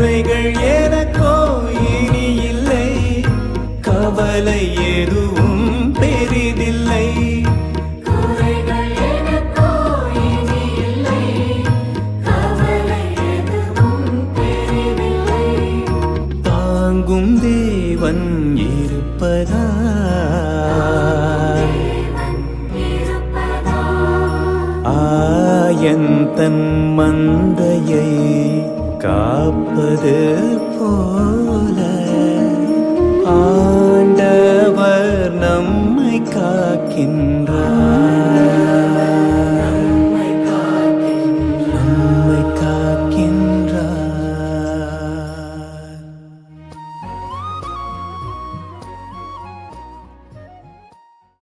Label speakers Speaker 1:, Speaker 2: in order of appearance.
Speaker 1: குறைகள் எனக்கோ இனி இல்லை, கவலை எதுவும் பெரிதில்லை. தாங்கும் தேவன் இருப்பதா, ஆயன் தன் மந்தையை காப்பது போல ஆண்டவர் நம்மை காக்கின்றார்.